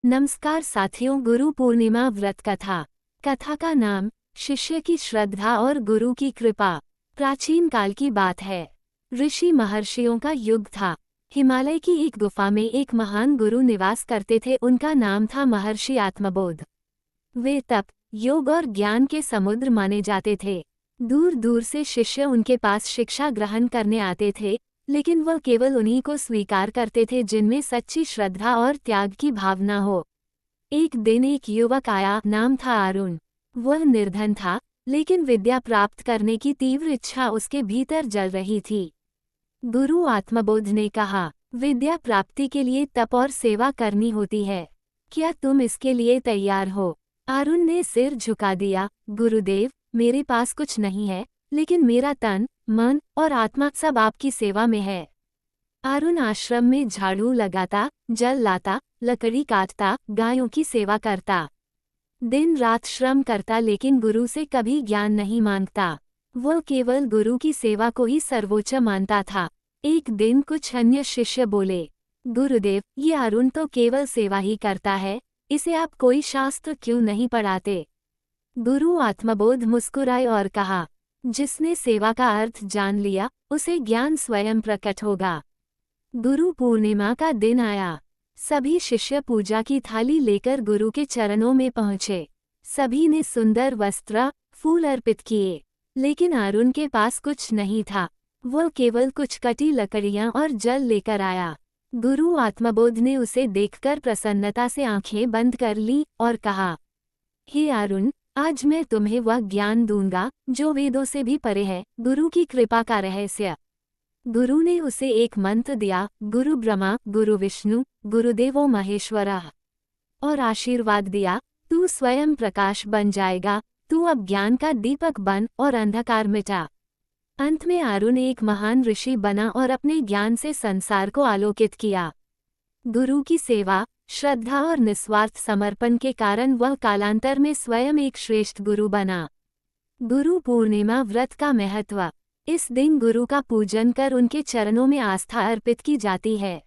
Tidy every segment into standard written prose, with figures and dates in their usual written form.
नमस्कार साथियों, गुरु पूर्णिमा व्रत कथा। कथा का नाम शिष्य की श्रद्धा और गुरु की कृपा। प्राचीन काल की बात है। ऋषि महर्षियों का युग था। हिमालय की एक गुफा में एक महान गुरु निवास करते थे। उनका नाम था महर्षि आत्मबोध। वे तप, योग और ज्ञान के समुद्र माने जाते थे। दूर दूर से शिष्य उनके पास शिक्षा ग्रहण करने आते थे, लेकिन वह केवल उन्हीं को स्वीकार करते थे जिनमें सच्ची श्रद्धा और त्याग की भावना हो। एक दिन एक युवक आया, नाम था अरुण। वह निर्धन था, लेकिन विद्या प्राप्त करने की तीव्र इच्छा उसके भीतर जल रही थी। गुरु आत्मबोध ने कहा, विद्या प्राप्ति के लिए तप और सेवा करनी होती है। क्या तुम इसके लिए तैयार हो? अरुण ने सिर झुका दिया, गुरुदेव, मेरे पास कुछ नहीं है, लेकिन मेरा तन, मन और आत्मा सब आपकी सेवा में है। अरुण आश्रम में झाड़ू लगाता, जल लाता, लकड़ी काटता, गायों की सेवा करता। दिन रात श्रम करता, लेकिन गुरु से कभी ज्ञान नहीं मांगता। वह केवल गुरु की सेवा को ही सर्वोच्च मानता था। एक दिन कुछ अन्य शिष्य बोले, गुरुदेव, ये अरुण तो केवल सेवा ही करता है, इसे आप कोई शास्त्र क्यों नहीं पढ़ाते? गुरु आत्मबोध मुस्कुराए और कहा, जिसने सेवा का अर्थ जान लिया, उसे ज्ञान स्वयं प्रकट होगा। गुरु पूर्णिमा का दिन आया। सभी शिष्य पूजा की थाली लेकर गुरु के चरणों में पहुँचे। सभी ने सुंदर वस्त्र, फूल अर्पित किए, लेकिन अरुण के पास कुछ नहीं था। वह केवल कुछ कटी लकड़ियां और जल लेकर आया। गुरु आत्मबोध ने उसे देखकर प्रसन्नता से आंखें बंद कर ली और कहा, हे अरुण, आज मैं तुम्हें वह ज्ञान दूंगा जो वेदों से भी परे है, गुरु की कृपा का रहस्य। गुरु ने उसे एक मंत्र दिया, गुरु ब्रह्मा, गुरु विष्णु, गुरुदेवो महेश्वरः, और आशीर्वाद दिया, तू स्वयं प्रकाश बन जाएगा, तू अब ज्ञान का दीपक बन और अंधकार मिटा। अंत में अरुण एक महान ऋषि बना और अपने ज्ञान से संसार को आलोकित किया। गुरु की सेवा, श्रद्धा और निस्वार्थ समर्पण के कारण वह कालांतर में स्वयं एक श्रेष्ठ गुरु बना। गुरु पूर्णिमा व्रत का महत्व। इस दिन गुरु का पूजन कर उनके चरणों में आस्था अर्पित की जाती है।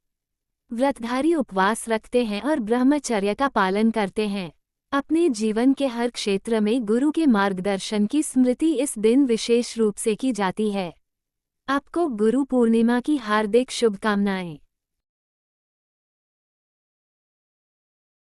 व्रतधारी उपवास रखते हैं और ब्रह्मचर्य का पालन करते हैं। अपने जीवन के हर क्षेत्र में गुरु के मार्गदर्शन की स्मृति इस दिन विशेष रूप से की जाती है। आपको गुरु पूर्णिमा की हार्दिक शुभकामनाएं।